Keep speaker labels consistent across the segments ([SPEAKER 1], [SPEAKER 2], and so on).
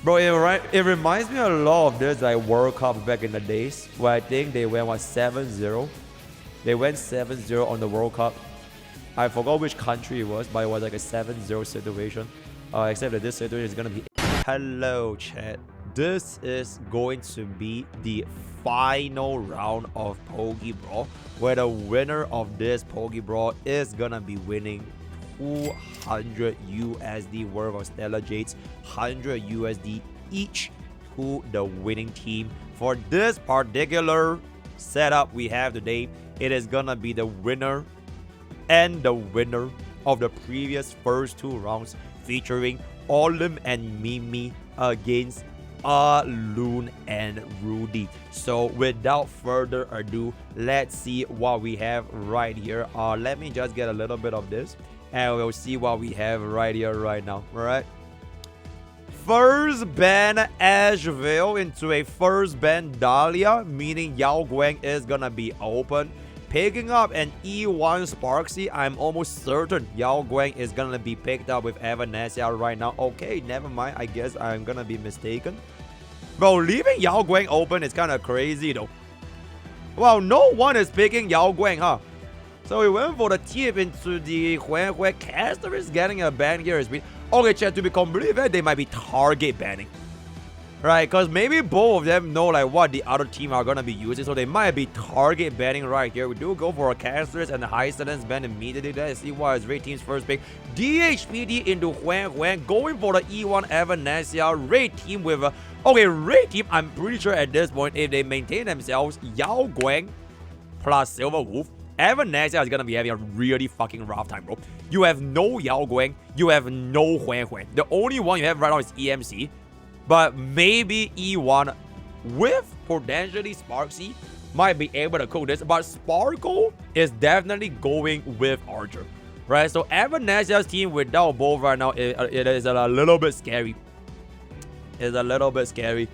[SPEAKER 1] Bro, it reminds me a lot of this like World Cup back in the days where I think they went what 7-0. They went 7-0 on the World Cup. I forgot which country it was, but it was like a 7-0 situation. Except that this situation is gonna be. Hello, chat. This is going to be the final round of Pokke Brawl, where the winner of this Pokke Brawl is gonna be winning 200 USD worth of Stellar Jades, 100 USD each to the winning team. For this particular setup we have today, it is gonna be the winner and the winner of the previous first two rounds, featuring Olim and Mimi against Loon and Rudy. So without further ado, let's see what we have right here. Let me just get a little bit of this and we'll see what we have right here right now. All right, first ban Asheville into a first ban Dahlia, meaning Yao Guang is gonna be open. Picking up an E1 Sparksy, I'm almost certain Yao Guang is gonna be picked up with Evanescia right now. Okay, never mind, I guess I'm gonna be mistaken. Bro, leaving Yao Guang open is kind of crazy though. Well, no one is picking Yao Guang, huh? So we went for the tip into the Huan caster is getting a ban here. Okay, chat, to be completely fair, they might be target banning. Right, because maybe both of them know like what the other team are gonna be using, so they might be target banning right here. We do go for a casters and a high sentence ban immediately. Let's see what is Raid Team's first pick. DHPD into Huan, going for the E1 Evanescia. Raid Team with a Raid Team, I'm pretty sure at this point, if they maintain themselves, Yao Guang plus Silver Wolf, Evanescia is gonna be having a really fucking rough time, bro. You have no Yao Guang, you have no Huan. The only one you have right now is EMC. But maybe E1 with potentially Sparksy might be able to cook this. But Sparkle is definitely going with Archer. Right? So Evanescia's team without both right now, it is a little bit scary. It's a little bit scary.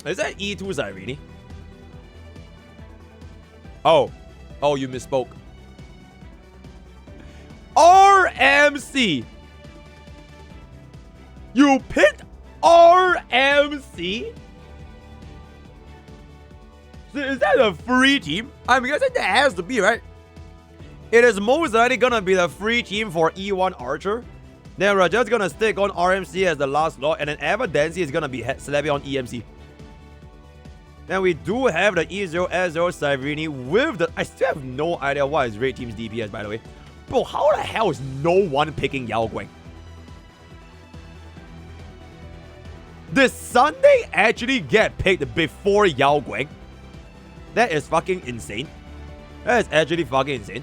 [SPEAKER 1] Is that E2 Zyrene? Oh, you misspoke. RMC. You picked RMC? So is that a free team? I'm guessing that has to be, right? It is most likely gonna be the free team for E1 Archer. Then we're just gonna stick on RMC as the last slot, and then Evanescia is gonna be slapping on EMC. Then we do have the E0 S0 Zyrene with the. I still have no idea what is Raid Team's DPS, by the way. Bro, how the hell is no one picking Yao Guang? Did Sunday actually get picked before Yao Guang? That is fucking insane. That is actually fucking insane.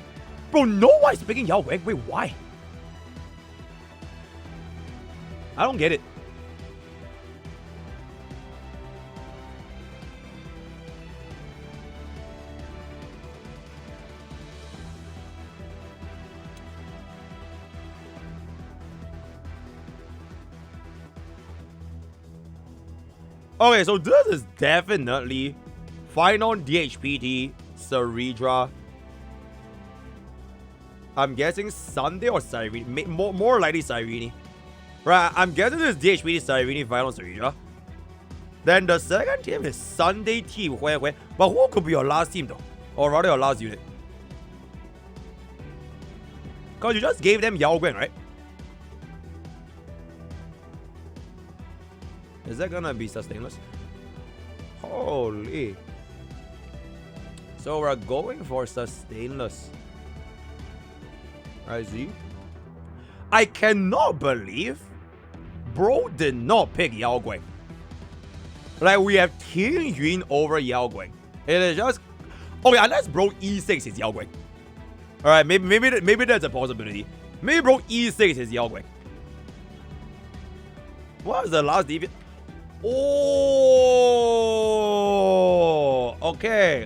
[SPEAKER 1] Bro, no one is picking Yao Guang. Wait, why? I don't get it. Okay, so this is definitely Phainon, DHPT, Ceridra. I'm guessing Sunday or Cyrene. More likely Cyrene. Right, I'm guessing this is DHPT, Cyrene, Phainon, Ceridra. Then the second team is Sunday team. But who could be your last team though? Or rather your last unit? Because you just gave them Yao Guang, right? Is that gonna be sustainless? Holy. So we're going for sustainless. I see. I cannot believe bro did not pick Yao Guang. Like, we have Team Yun over Yao Guang. It is just. Okay, unless bro E6 is Yao Guang. Alright, maybe that's a possibility. Maybe bro E6 is Yao Guang. What was the last DPS? Oh, okay.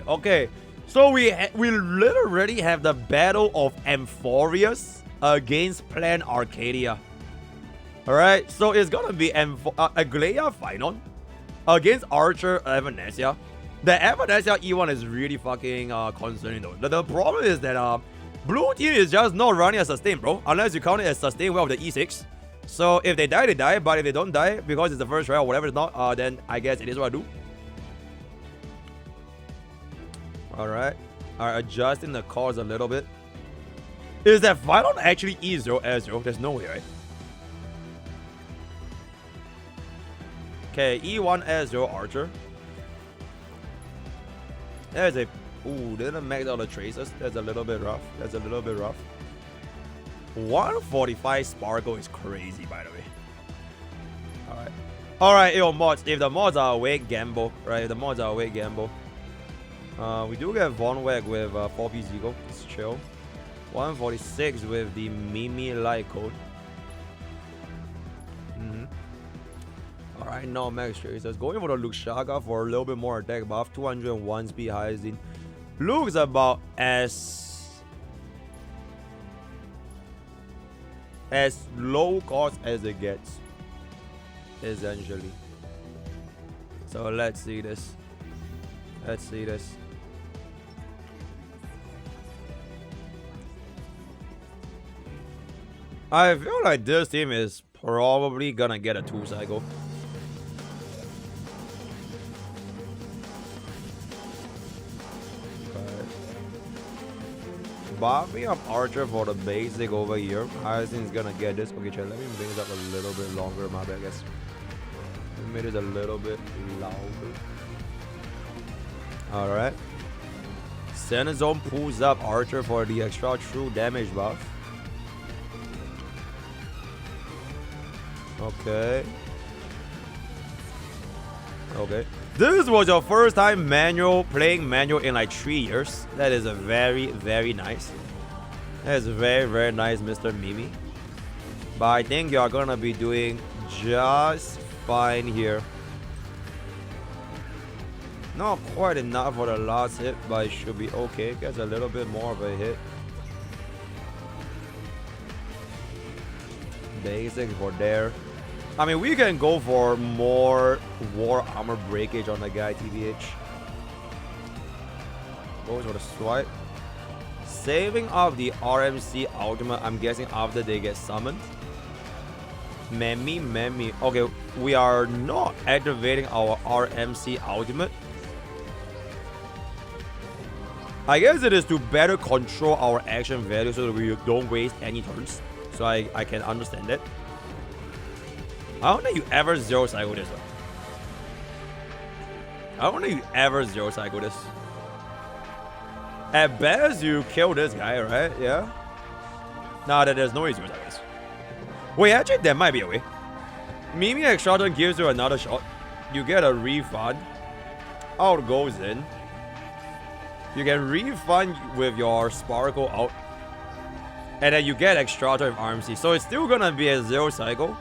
[SPEAKER 1] So we literally have the battle of Amphorius against Plan Arcadia. All right, so it's gonna be Aglaea Phainon against Archer Evanescia. The Evanescia E1 is really fucking concerning though. The problem is that Blue team is just not running a sustain, bro. Unless you count it as sustain well with the E6. So if they die, they die. But if they don't die, because it's the first try or whatever it's not, then I guess it is what I do. Alright. Alright, adjusting the cards a little bit. Is that Phainon actually E0 S0? There's no way, right? Okay, E1 S0 Archer. There's a... Ooh, didn't max out the traces. That's a little bit rough. That's a little bit rough. 145 Sparkle is crazy, by the way. Alright. Alright, yo, mods. If the mods are awake, gamble. Right, if the mods are awake, gamble. We do get Von Weg with 4P Zigo. It's chill. 146 with the Mimi Light Code. Alright, now max tracers. Going for the Luxaga for a little bit more attack buff. 201 speed Hyazine. Looks about as low cost as it gets, essentially. So let's see this. Let's see this. I feel like this team is probably gonna get a 2 cycle. Buffing up Archer for the basic over here. Hyazine is gonna get this. Okay, chat, let me bring this up a little bit longer. My bad, I guess. We made it a little bit louder. Alright. Center Zone pulls up Archer for the extra true damage buff. Okay. Okay. This was your first time playing manual in like 3 years. That is a very, very nice. That is very, very nice, Mr. Mimi. But I think you are gonna be doing just fine here. Not quite enough for the last hit, but it should be okay. Gets a little bit more of a hit. Basic for there. I mean, we can go for more war armor breakage on the guy, TBH. Goes for the swipe. Saving up the RMC ultimate, I'm guessing after they get summoned. Memi. Okay, we are not activating our RMC ultimate. I guess it is to better control our action value so that we don't waste any turns. So I can understand that. I don't think you ever zero cycle this though. I don't think you ever zero cycle this. At best, you kill this guy, right? Yeah? Nah, there's no way zero cycle this. Wait, actually, there might be a way. Mimi extra turn gives you another shot. You get a refund. Out goes in. You can refund with your Sparkle out. And then you get extra turn RMC. So it's still gonna be a zero cycle.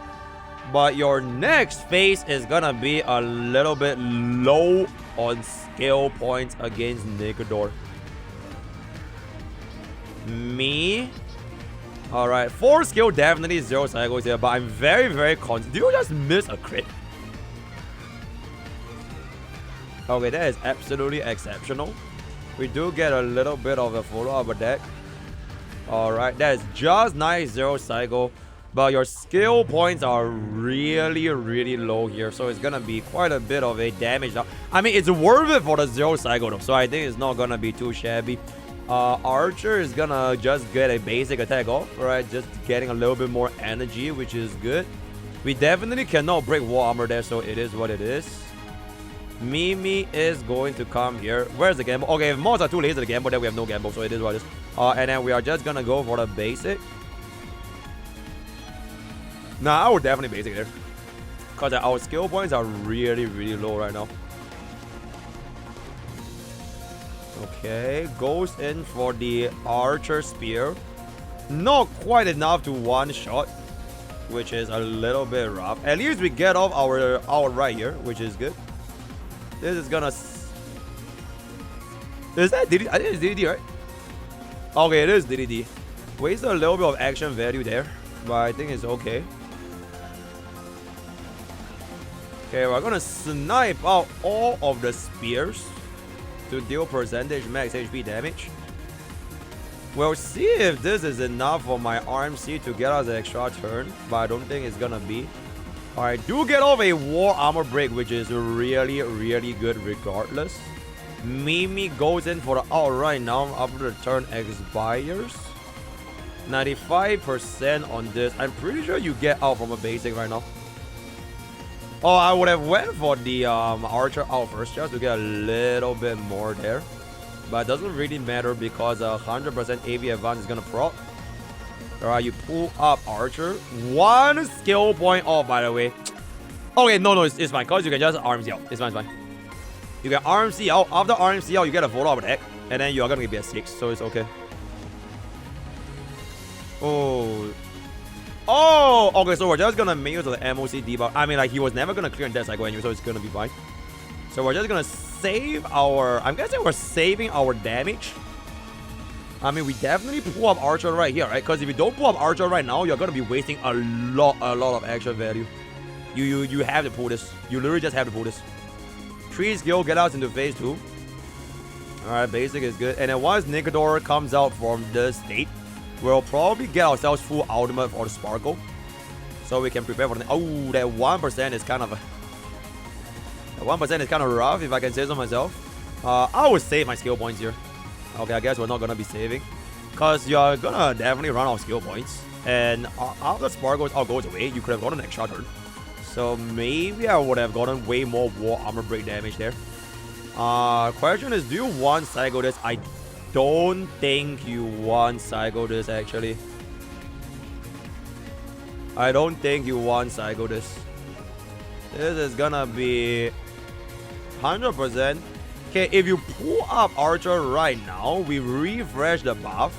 [SPEAKER 1] But your next phase is gonna be a little bit low on skill points against Nikodor. Me? Alright, 4 skill definitely 0 cycles here, but I'm very, very confident. Do you just miss a crit? Okay, that is absolutely exceptional. We do get a little bit of a follow-up attack. Alright, that is just nice 0 cycle. But your skill points are really, really low here. So it's gonna be quite a bit of a damage now. I mean, it's worth it for the 0 cycle though. So I think it's not gonna be too shabby. Archer is gonna just get a basic attack off. Right, just getting a little bit more energy, which is good. We definitely cannot break wall armor there. So it is what it is. Mimi is going to come here. Where's the gamble? Okay, if mods are too lazy to gamble, then we have no gamble. So it is what it is. And then we are just gonna go for the basic. Nah, I would definitely basic there. Because our skill points are really, really low right now. Okay, goes in for the Archer Spear. Not quite enough to one shot, which is a little bit rough. At least we get off our right here, which is good. This is gonna... Is that DDD? I think it's DDD, right? Okay, it is DDD. Wasted a little bit of action value there, but I think it's okay. Okay, we're gonna snipe out all of the spears to deal percentage max HP damage. We'll see if this is enough for my RMC to get us an extra turn, but I don't think it's gonna be. Alright, do get off a War Armor break, which is really, really good regardless. Mimi goes in for the out right now after the turn expires. 95% on this. I'm pretty sure you get out from a basic right now. Oh, I would have went for the Archer out first just to get a little bit more there. But it doesn't really matter because 100% AV advance is going to proc. Alright, you pull up Archer. 1 skill point off, by the way. Okay, no, it's fine. Because you can just RMC out. It's fine. You can RMC out. After RMC out, you get a photo of attack. And then you're going to be at 6. So it's okay. Oh, okay, so we're just gonna make use of the MOC debuff. I mean, like, he was never gonna clear in that cycle anyway, so it's gonna be fine. So we're just gonna save our... I'm guessing we're saving our damage. I mean, we definitely pull up Archer right here, right? Because if you don't pull up Archer right now, you're gonna be wasting a lot of extra value. You have to pull this. You literally just have to pull this. 3 skill, get us into phase 2. Alright, basic is good. And then once Nigador comes out from this state, we'll probably get ourselves full ultimate for the Sparkle. So we can prepare for the... Oh, that 1% is kind of... That 1% is kind of rough, if I can say so myself. I would save my skill points here. Okay, I guess we're not going to be saving. Because you're going to definitely run out of skill points. And after Sparkle goes away, you could have gotten an extra turn. So maybe I would have gotten way more War Armor break damage there. Question is, do you want Cycle this? I don't think you want Cycle this, actually. I don't think you want Cycle this. This is gonna be 100%. Okay, if you pull up Archer right now, we refresh the buff.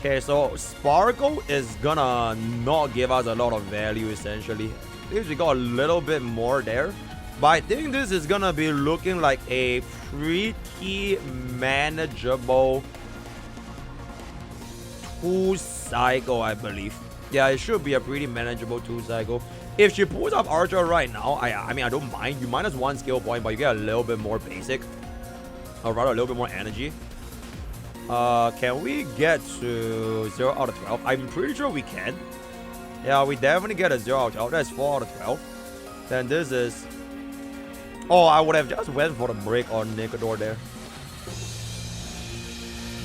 [SPEAKER 1] Okay, so Sparkle is gonna not give us a lot of value, essentially. At least we got a little bit more there. But I think this is gonna be looking like a pretty manageable 2 cycle, I believe. Yeah, it should be a pretty manageable 2 cycle. If she pulls up Archer right now, I mean, I don't mind. You minus 1 skill point, but you get a little bit more basic. Or rather, a little bit more energy. Can we get to 0 out of 12? I'm pretty sure we can. Yeah, we definitely get a 0 out of 12. That's 4 out of 12. Then this is... Oh, I would have just went for the break on Nigador there.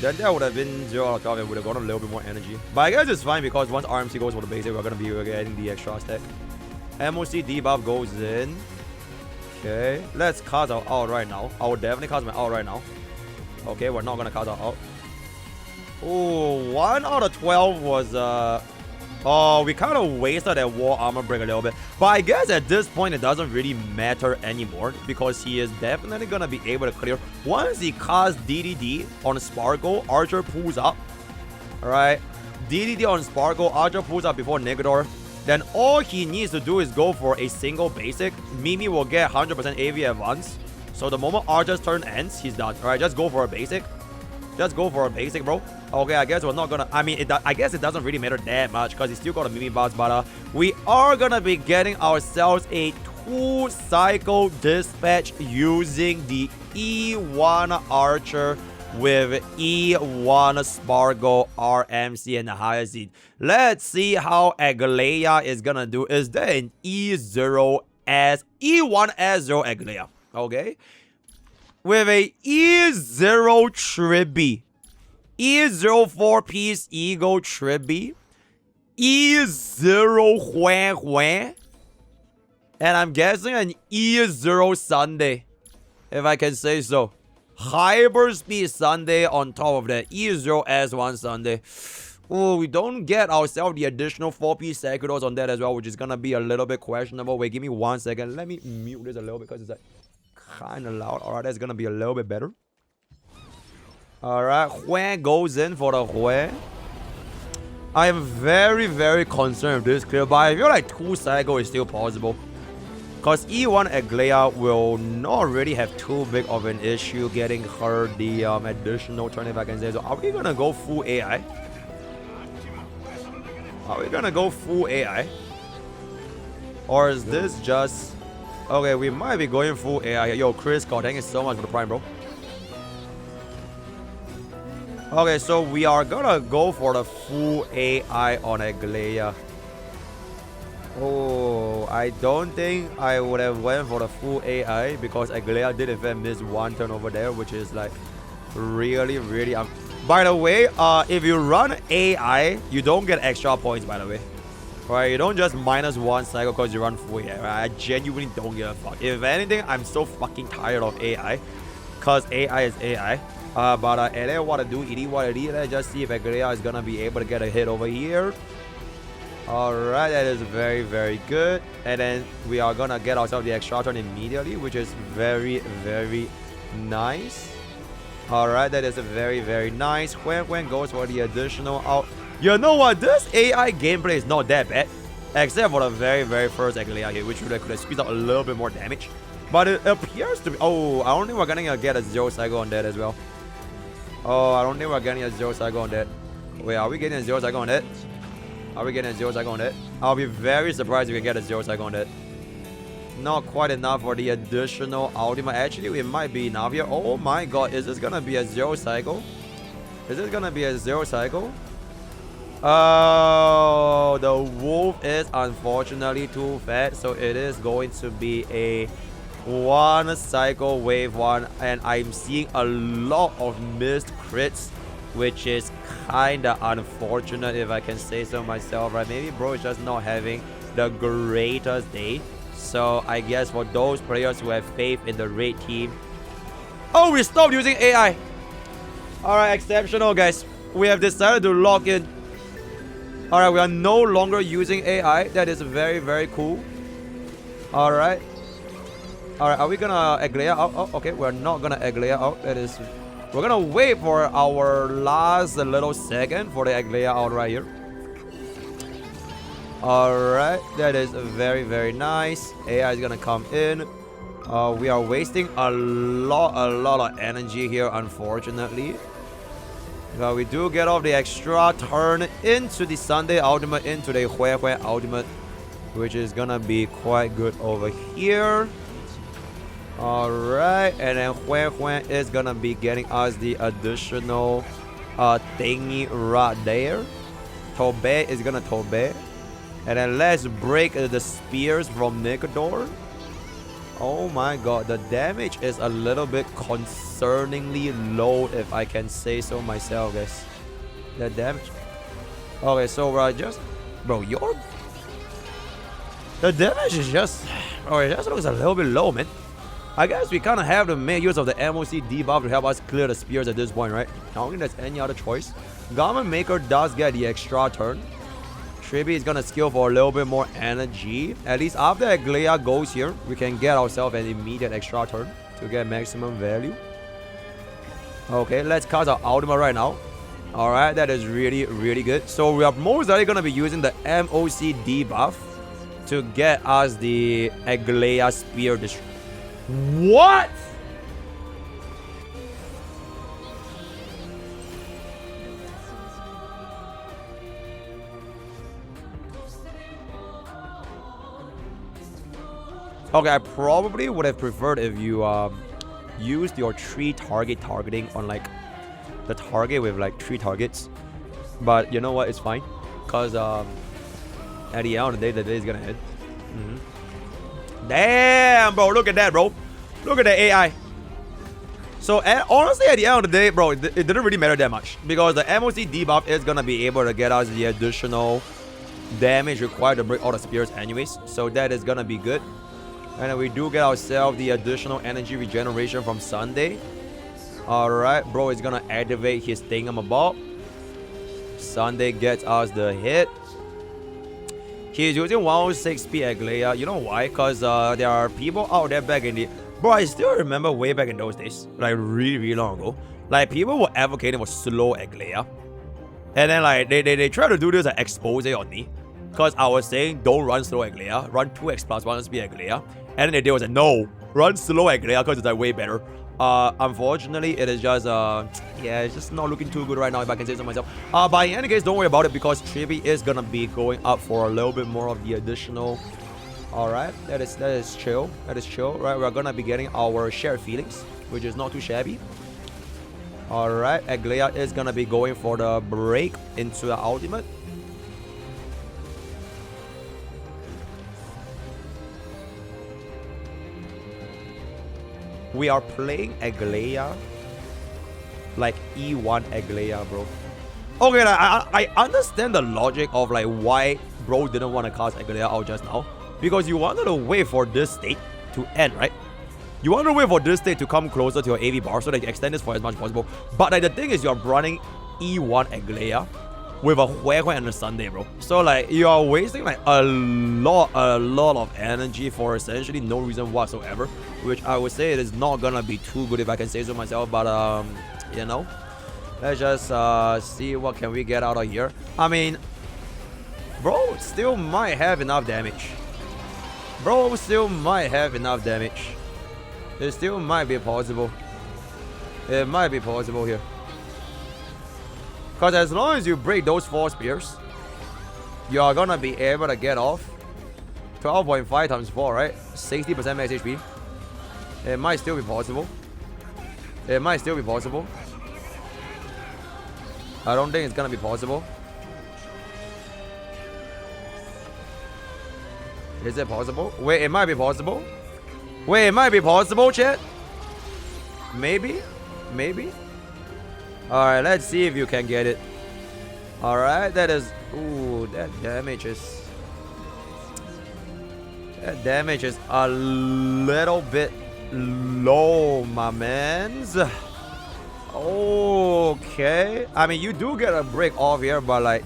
[SPEAKER 1] Then that would have been 0 out of 12 and would have gotten a little bit more energy. But I guess it's fine because once RMC goes for the basic, we're going to be getting the extra stack. MOC debuff goes in. Okay, let's cast our out right now. I would definitely cast my out right now. Okay, we're not going to cast our out. Oh, 1 out of 12 was... Oh, we kind of wasted that War Armor break a little bit. But I guess at this point, it doesn't really matter anymore. Because he is definitely going to be able to clear. Once he casts DDD on Sparkle, Archer pulls up. Alright. DDD on Sparkle, Archer pulls up before Nigador. Then all he needs to do is go for a single basic. Mimi will get 100% AV advance. So the moment Archer's turn ends, he's done. Alright, just go for a basic. Just go for a basic, bro. Okay, I guess we're not gonna... I mean, I guess it doesn't really matter that much because he's still got a Mimi boss, but we are gonna be getting ourselves a 2-cycle dispatch using the E1 Archer with E1 Sparkle RMC and the higher seed. Let's see how Aglaea is gonna do. Is there an E1 S0 Aglaea? Okay. With a E0 Tribby. E0 4-piece Eagle Tribby. E0 Huan. And I'm guessing an E0 Sunday. If I can say so. Hyperspeed Sunday on top of that. E0 S1 Sunday. Oh, we don't get ourselves the additional 4-piece Sekiros on that as well, which is gonna be a little bit questionable. Wait, give me 1 second. Let me mute this a little bit because it's like kind of loud. Alright, that's gonna be a little bit better. Alright, Huan goes in for the Huan. I am very, very concerned with this clear, but I feel like 2 cycle is still possible. Because E1 Aglaea will not really have too big of an issue getting her the additional turn, if I can say so. Are we gonna go full AI? Are we gonna go full AI? Or is this just... Okay, we might be going full AI. Yo, Chris, God, thank you so much for the prime, bro. Okay, so we are gonna go for the full AI on Aglaea. Oh, I don't think I would have went for the full AI because Aglaea did in fact miss one turn over there, which is like really, really. By the way, if you run AI, you don't get extra points. By the way, right? You don't just -1 cycle because you run full AI. Right? I genuinely don't give a fuck. If anything, I'm so fucking tired of AI, cause AI is AI. But it ain't what to do. It is what it is. Let's just see if Aglaea is gonna be able to get a hit over here. Alright, that is very, very good. And then we are gonna get ourselves the extra turn immediately, which is very, very nice. Alright, that is very, very nice. When goes for the additional out. You know what? This AI gameplay is not that bad. Except for the very, very first Aglaea here, which could have squeezed out a little bit more damage. But it appears to be... Oh, I don't think we're gonna get a 0 cycle on that as well. Oh, I don't think we're getting a 0 cycle on that. Wait, are we getting a 0 cycle on that? Are we getting a 0 cycle on that? I'll be very surprised if we get a 0 cycle on that. Not quite enough for the additional ultimate. Actually, it might be enough here. Oh my god, is this gonna be a 0 cycle? Is this gonna be a 0 cycle? Oh, the wolf is unfortunately too fat, so it is going to be a 1 cycle wave 1, and I'm seeing a lot of missed crits, which is kinda unfortunate if I can say so myself, right? Maybe bro is just not having the greatest day. So I guess for those players who have faith in the raid team. Oh, we stopped using AI. Alright, exceptional guys. We have decided to log in. Alright, we are no longer using AI. That is very, very cool. Alright. Alright, are we gonna Aglaea out? Oh, okay, we're not gonna Aglaea out. That is... We're gonna wait for our last little second for the Aglaea out right here. Alright, that is very, very nice. AI is gonna come in. We are wasting a lot of energy here, unfortunately. But we do get off the extra turn into the Sunday ultimate, into the Hue ultimate, which is gonna be quite good over here. Alright, and then Hue is gonna be getting us the additional thingy right there. Tobe is gonna Tobe. And then let's break the spears from Nikador. Oh my god, the damage is a little bit concerningly low, if I can say so myself, guys. The damage. Okay, so just... Bro, the damage is just... Oh, it just looks a little bit low, man. I guess we kind of have to make use of the MOC debuff to help us clear the spears at this point, right? I don't think there's any other choice. Garment Maker does get the extra turn. Tribi is gonna skill for a little bit more energy. At least after Aglaea goes here, we can get ourselves an immediate extra turn to get maximum value. Okay, let's cast our ultimate right now. Alright, that is really, really good. So we are most likely gonna be using the MOC debuff to get us the Aglaea Spear Destroyer. What? Okay, I probably would have preferred if you used your 3 targeting on like the target with like 3 targets. But you know what? It's fine. Because at the end of the day is gonna hit. Damn, bro. Look at that, bro. Look at the AI. So honestly, at the end of the day, bro, it didn't really matter that much. Because the MOC debuff is gonna be able to get us the additional damage required to break all the spears anyways. So that is gonna be good. And then we do get ourselves the additional energy regeneration from Sunday. Alright, bro is gonna activate his thingamabob. Sunday gets us the hit. He's using 106 speed Aglaea. You know why? Because there are people out there back in the... Bro, I still remember way back in those days. Like really, really long ago. Like people were advocating for slow Aglaea. And then like they try to do this like, expose on me. Because I was saying don't run slow Aglaea. Run 2x plus 1 speed Aglaea. And then they was like, no, run slow Aglaea because it's like way better. Unfortunately, it is just, yeah, it's just not looking too good right now, if I can say so myself. But in any case, don't worry about it because Tribi is gonna be going up for a little bit more of the additional. Alright, that is chill. That is chill, right? We're gonna be getting our shared feelings, which is not too shabby. Alright, Aglaea is gonna be going for the break into the ultimate. We are playing Aglaea like E1 Aglaea, bro. Okay, I understand the logic of like why bro didn't want to cast Aglaea out just now. Because you wanted to wait for this state to end, right? You want to wait for this state to come closer to your AV bar so that you extend this for as much as possible. But like the thing is, you're running E1 Aglaea with a Hue and a Sunday, bro. So like you are wasting like a lot of energy for essentially no reason whatsoever, which I would say it is not gonna be too good if I can say so myself. But you know, let's just see what can we get out of here. I mean, bro still might have enough damage. Bro still might have enough damage. It still might be possible. It might be possible here. Because as long as you break those 4 spears, you are gonna be able to get off 12.5 times 4, right? 60% max HP. It might still be possible. It might still be possible. I don't think it's gonna be possible. Is it possible? Wait, it might be possible. Wait, it might be possible, chat. Maybe. Maybe. Alright, let's see if you can get it. Alright, that is... Ooh, that damage is... That damage is a little bit low, my mans. Okay. I mean, you do get a break off here, but like...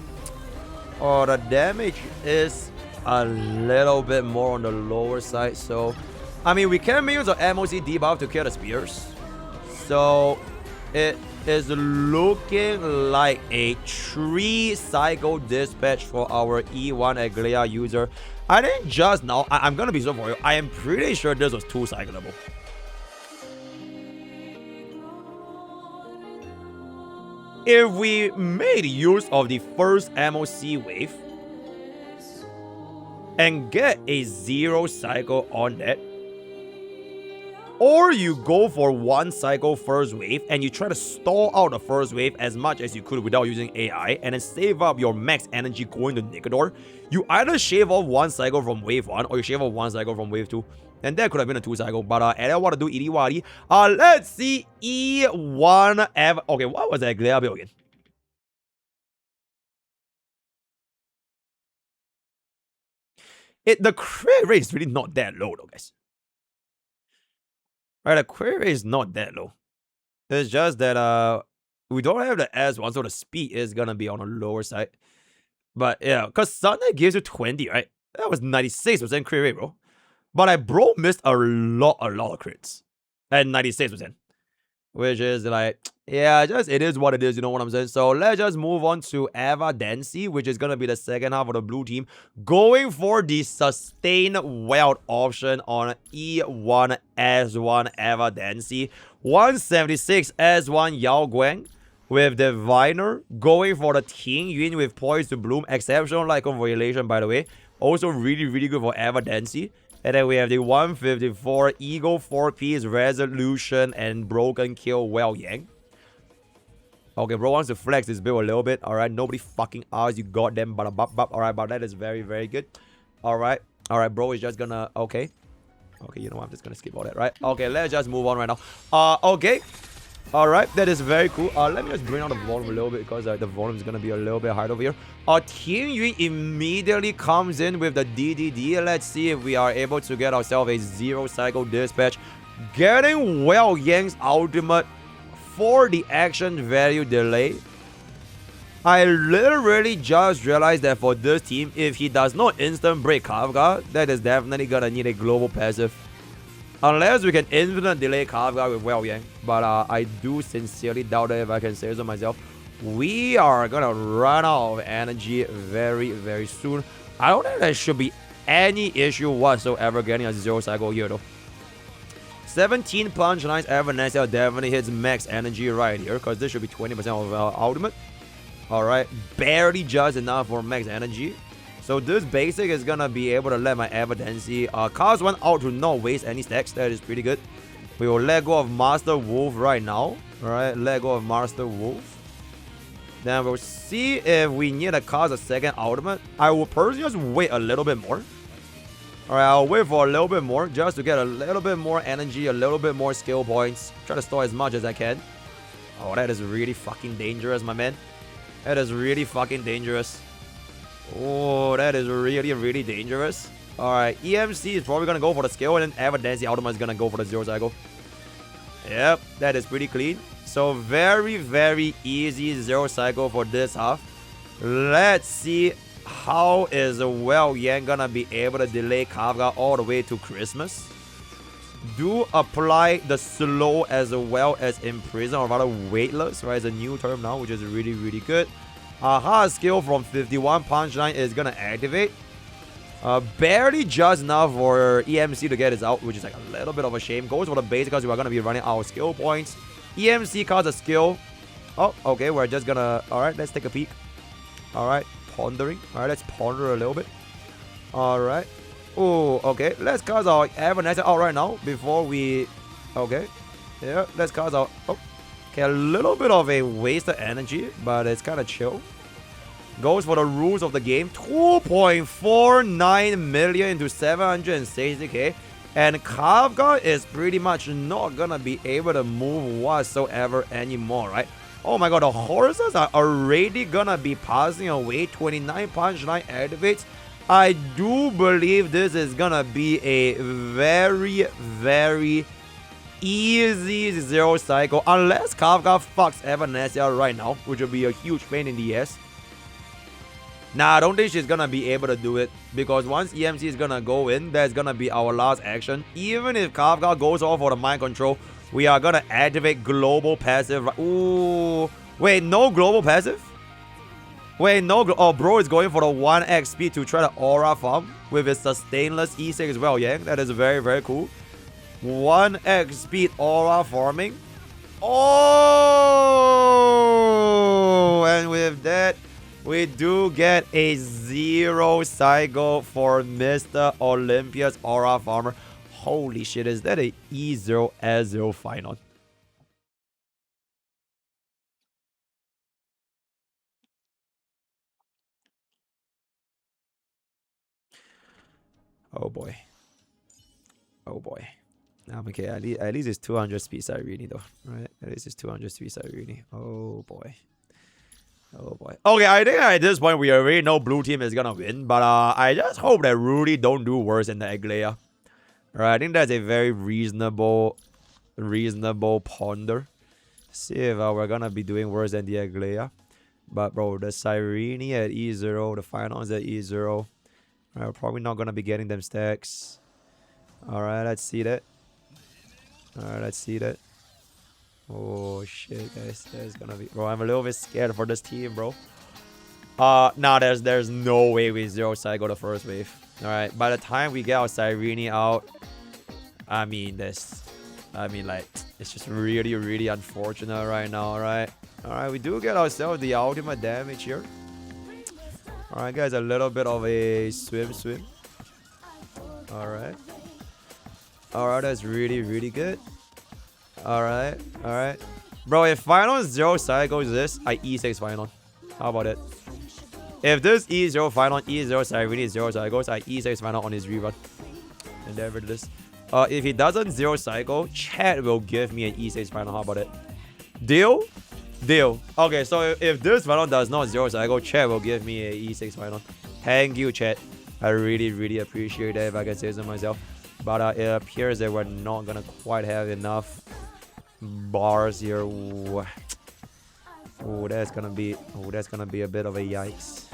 [SPEAKER 1] Oh, the damage is a little bit more on the lower side, so... I mean, we can use an MOC debuff to kill the spears. So, it is looking like a 3-cycle dispatch for our E1 Aglaea user. I think just now, I'm gonna be so for you, I am pretty sure this was 2-cyclable. If we made use of the first MOC wave and get a 0-cycle on that, or you go for 1-cycle first wave and you try to stall out the first wave as much as you could without using AI and then save up your max energy going to Nicodor, you either shave off 1 cycle from wave 1 or you shave off 1 cycle from wave 2. And that could have been a 2-cycle, but I don't want to do Iriwari. Let's see E1 Okay, what was that Aglaea build again? The crit rate is really not that low though, guys. Right, the crit rate is not that low. It's just that we don't have the S1, so the speed is gonna be on the lower side. But yeah, because Sunday gives you 20, right? That was 96% crit rate, bro. But like, bro missed a lot of crits at 96%. Which is like, yeah, just it is what it is, you know what I'm saying? So let's just move on to Evanescia, which is gonna be the second half of the blue team, going for the sustained weld option on E1 S1 Evanescia. 176 S1 Yao Guang with the Viner, going for the Ting Yun with Poise to Bloom, exceptional like Violation, by the way. Also really good for Evanescia. And then we have the 154 Eagle 4-piece Resolution and Broken Kill Well Yang. Okay, bro wants to flex this build a little bit. Alright, nobody fucking asked you goddamn but alright, but that is very good. Alright, bro is just gonna okay, you know what, I'm just gonna skip all that, right? Okay, let's just move on right now. Okay. Alright, that is very cool. Let me just bring down the volume a little bit because the volume is going to be a little bit high over here. Team Yun immediately comes in with the DDD. Let's see if we are able to get ourselves a 0-cycle dispatch. Getting Well Yang's ultimate for the action value delay. I literally just realized that for this team, if he does not instant break Kafka, that is definitely going to need a global passive. Unless we can infinite delay Kafka with Well Yang. But I do sincerely doubt it if I can say so myself. We are gonna run out of energy very soon. I don't think there should be any issue whatsoever getting a 0-cycle here though. 17 punch lines. Evanescia definitely hits max energy right here because this should be 20% of ultimate. Alright, barely just enough for max energy. So this basic is gonna be able to let my Evanescia cast one out to not waste any stacks. That is pretty good. We will let go of Master Wolf right now. Alright, let go of Master Wolf. Then we'll see if we need to cast a second ultimate. I will personally just wait a little bit more. Alright, I'll wait for a little bit more just to get a little bit more energy, a little bit more skill points. Try to store as much as I can. Oh, that is really fucking dangerous, my man. That is really fucking dangerous. Oh, that is really, really dangerous. Alright, EMC is probably gonna go for the skill, and then Evanescia ultimate is gonna go for the zero cycle. Yep, that is pretty clean. So very, very easy zero cycle for this half. Let's see how is Well Yang gonna be able to delay Kafka all the way to Christmas. Do apply the slow as well as imprison, or rather weightless, right? It's a new term now, which is really, really good. Aha skill from 51 punchline is gonna activate. Barely just enough for EMC to get this out, which is like a little bit of a shame. Goes for the base because we are gonna be running out of skill points. EMC casts a skill. Oh, okay, we're just gonna... Alright, let's take a peek. Alright, pondering. Alright, let's ponder a little bit. Alright. Oh, okay. Let's cast our Evanescia out right now before we... Okay. Yeah, let's cast out... Oh. Okay, a little bit of a waste of energy, but it's kind of chill. Goes for the rules of the game. 2.49 million into 760k. And Kafka is pretty much not gonna be able to move whatsoever anymore, right? Oh my god, the horses are already gonna be passing away. 29 punchline activates. I do believe this is gonna be a very, very easy zero cycle. Unless Kafka fucks Evanescia right now, which will be a huge pain in the ass. Nah, I don't think she's gonna be able to do it. Because once EMC is gonna go in, that's gonna be our last action. Even if Kafka goes off for the mind control, we are gonna activate global passive. Ooh. Wait, no global passive? Wait, no. Oh, bro is going for the 1x speed to try to aura farm with his sustainless E6 as well, yeah? That is very, very cool. 1x speed aura farming. Oh! And with that, we do get a zero cycle for Mr. Olympia's aura farmer. Holy shit, is that a E0 S0 Phainon? Oh boy. Oh boy. Okay, at least it's 200 speed Irene though, right? At least it's 200 speed Irene. Oh boy. Oh boy. Okay, I think at this point we already know blue team is gonna win, but I just hope that Rudy don't do worse than the Aglaea. Alright, I think that's a very reasonable ponder. See if we're gonna be doing worse than the Aglaea. But bro, the Cyrene at E0, the Phainon's at E0. We're probably not gonna be getting them stacks. Alright, let's see that. Alright, let's see that. Oh shit, guys, there's gonna be... Bro, I'm a little bit scared for this team, bro. Nah, there's no way we zero cycle the first wave. Alright, by the time we get our Cyrene out, I mean, like, it's just really, really unfortunate right now, right? Alright, we do get ourselves the ultimate damage here. Alright, guys, a little bit of a swim. Alright. Alright, that's really, really good. Alright. Bro, if Phainon 0 cycles this, I E6 Phainon. How about it? If this E0 Phainon, E0 Cyrene 0 cycles, I E6 Phainon on his rerun. Endeavor this. If he doesn't 0 cycle, chat will give me an E6 Phainon. How about it? Deal? Deal. Okay, so if this Phainon does not 0 cycle, chat will give me a E6 Phainon. Thank you, chat. I really, really appreciate that if I can say so myself. But it appears that we're not gonna quite have enough bars here. Ooh, that's gonna be a bit of a yikes.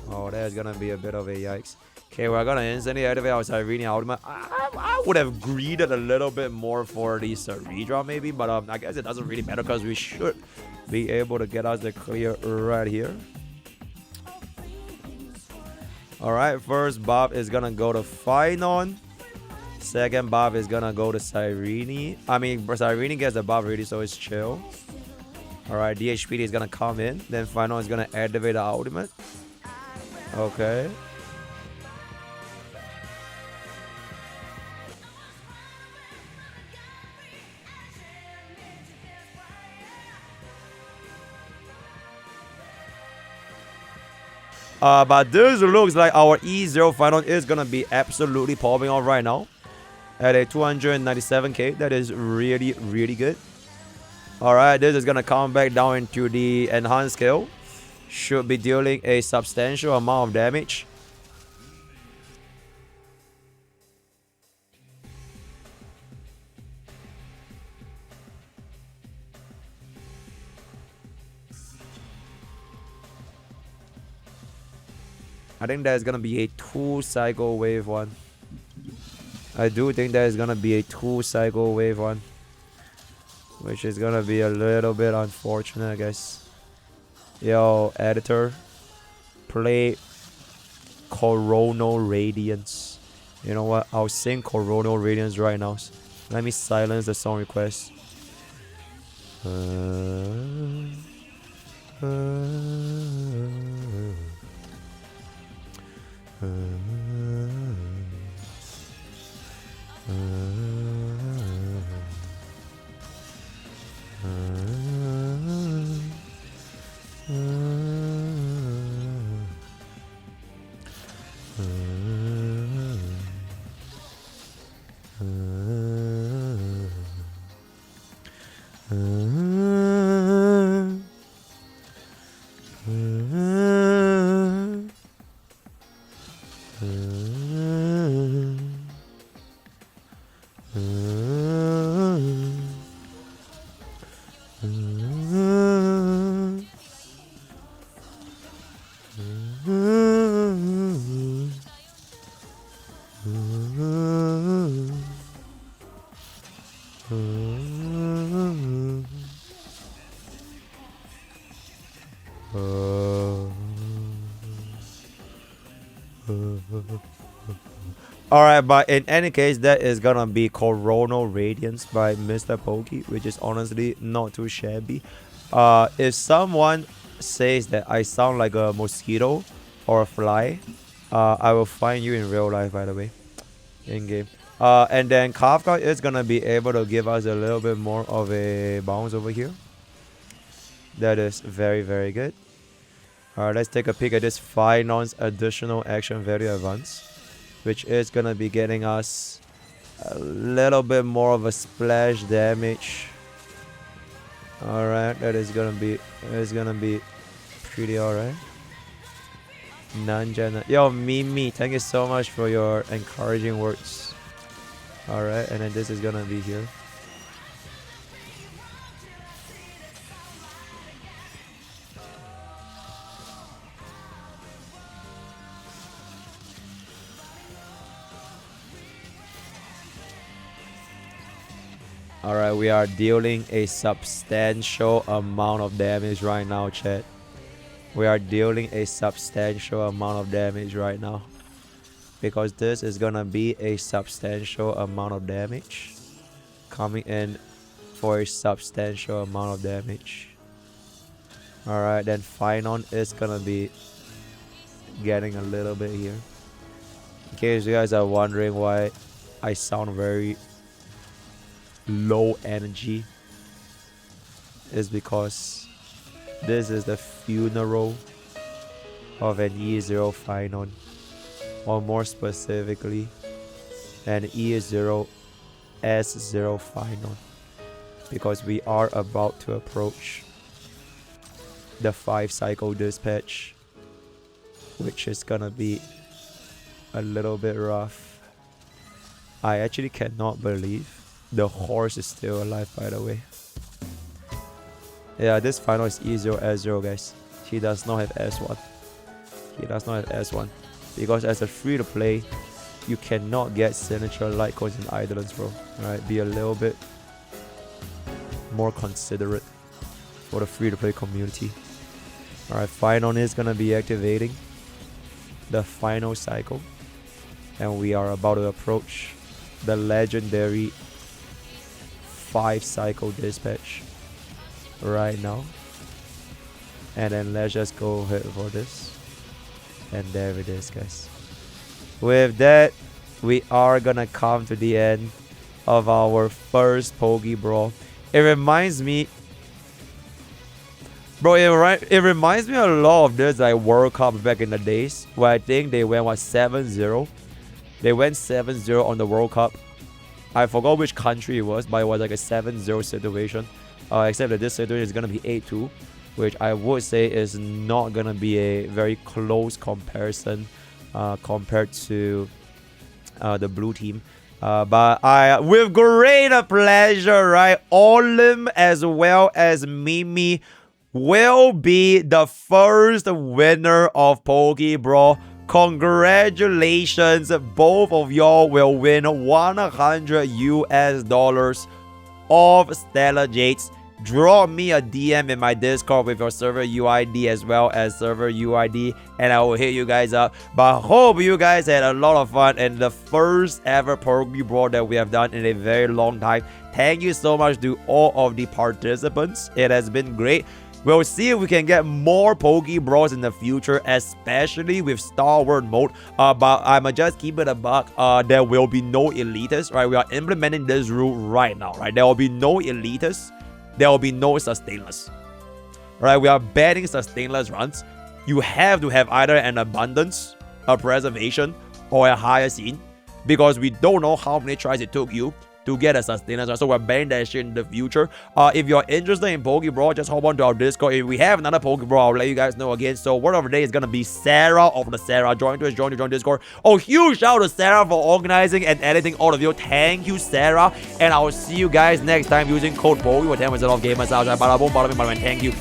[SPEAKER 1] Oh, that's gonna be a bit of a yikes. Okay, we're gonna instantly activate our Cyrene ultimate. I would have greeded a little bit more for the Ceridra maybe, but I guess it doesn't really matter because we should be able to get us the clear right here. Alright, first buff is gonna go to Phainon. Second buff is gonna go to Cyrene. I mean, Cyrene gets the buff ready, so it's chill. Alright, DHPD is gonna come in. Then Phainon is gonna activate the ultimate. Okay. But this looks like our E0 Phainon is gonna be absolutely popping off right now. At a 297k. That is really, really good. Alright, this is gonna come back down into the enhanced skill. Should be dealing a substantial amount of damage. I think there's gonna be a 2-cycle wave one. I do think there's gonna be a 2-cycle wave one. Which is gonna be a little bit unfortunate, I guess. Yo, editor. Play Coronal Radiance. You know what? I'll sing Coronal Radiance right now. Let me silence the song request. Alright, but in any case, that is gonna be Coronal Radiance by MrPokke, which is honestly not too shabby. If someone says that I sound like a mosquito or a fly, I will find you in real life, by the way, in game. And then Kafka is gonna be able to give us a little bit more of a bounce over here. That is very, very good. Alright, let's take a peek at this Phainon's additional action value advance, which is gonna be getting us a little bit more of a splash damage. Alright, that is gonna be pretty alright. Nanjana. Yo, Mimi, thank you so much for your encouraging words. Alright, and then this is gonna be here. Alright, we are dealing a substantial amount of damage right now, chat. We are dealing a substantial amount of damage right now. Because this is gonna be a substantial amount of damage. Coming in for a substantial amount of damage. Alright, then Phainon is gonna be getting a little bit here. In case you guys are wondering why I sound very low energy, is because this is the funeral of an E0 Phainon, or more specifically an E0 S0 Phainon, because we are about to approach the 5-cycle dispatch, which is gonna be a little bit rough. I actually cannot believe the horse is still alive, by the way. Yeah, this Phainon is E0 S0, guys. He does not have S1. He does not have S1. Because as a free-to-play, you cannot get signature light coins in Eidolons, bro. Alright, be a little bit more considerate for the free-to-play community. Alright, Phainon is gonna be activating the final cycle. And we are about to approach the legendary 5-cycle dispatch right now. And then let's just go ahead for this. And there it is, guys. With that, we are gonna come to the end of our first Pokke Brawl. It reminds me Bro, it reminds me a lot of this like World Cup back in the days where I think they went what 7-0. They went 7-0 on the World Cup. I forgot which country it was, but it was like a 7-0 situation. Except that this situation is gonna be 8-2, which I would say is not gonna be a very close comparison compared to the blue team. But with great pleasure, right? Olim as well as Mimi will be the first winner of Pokke Brawl. Congratulations, both of y'all will win $100 of Stellar Jades. Drop me a DM in my Discord with your server UID as well as server UID, and I will hit you guys up. But hope you guys had a lot of fun and the first ever Pokke Brawl that we have done in a very long time. Thank you so much to all of the participants. It has been great. We'll see if we can get more Pokke Brawls in the future, especially with Star Wars mode. But I'ma just keep it a buck. There will be no elitists, right? We are implementing this rule right now, right? There will be no elitists. There will be no sustainless. Right? We are banning sustainless runs. You have to have either an abundance, a preservation, or a higher scene, because we don't know how many tries it took you to get a sustainless run. So we're banning that shit in the future. If you're interested in Pokke Brawl, just hop on to our Discord. If we have another Pokke Brawl, I'll let you guys know again. So word of the day is gonna be Sarah of the Sarah. Join Discord. Oh, huge shout out to Sarah for organizing and editing all of you. Thank you, Sarah. And I will see you guys next time using code Pokke with 10% off gamers out. Bada boom, bada bing, bada bing. Thank you.